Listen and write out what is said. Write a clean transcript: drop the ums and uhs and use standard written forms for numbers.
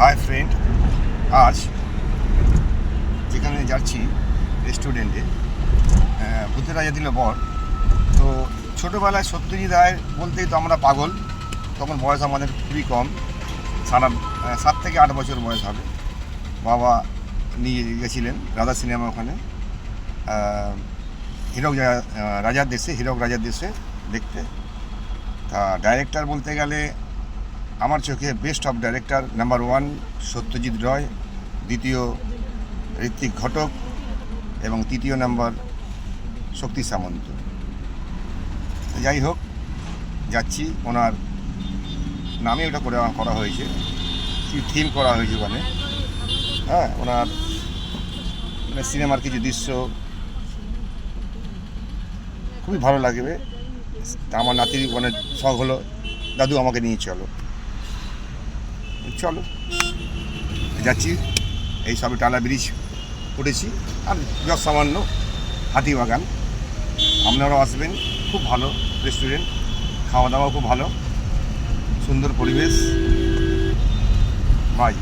Hi friend, আজ যেখানে যাচ্ছি রেস্টুরেন্টে ভূতের রাজা দিল বর। তো ছোটোবেলায় সত্যজিৎ রায় বলতেই তো আমরা পাগল। তখন বয়স আমাদের খুবই কম, 7 থেকে 8 বছর বয়স হবে। বাবা নিয়ে গেছিলেন রাজা সিনেমা ওখানে, হীরক রাজার দেশে দেখতে। তা ডাইরেক্টর বলতে গেলে আমার চোখে best of director number 1 Satyajit Ray, দ্বিতীয় ঋত্বিক ঘটক এবং তৃতীয় নাম্বার শক্তি সামন্ত। যাই হোক, যাচ্ছি, ওনার নামে ওটা করা হয়েছে, থিম করা হয়েছে ওখানে। হ্যাঁ, ওনার মানে সিনেমার কিছু দৃশ্য খুবই ভালো লাগবে। আমার নাতির মানে শখ হলো, দাদু আমাকে নিয়ে চলো। যাচ্ছি, এই সবে টালা ব্রিজ উঠেছি, আর যত সামান্য হাতিবাগান। আপনারাও আসবেন, খুব ভালো রেস্টুরেন্ট, খাওয়া দাওয়া খুব ভালো, সুন্দর পরিবেশ। বাই।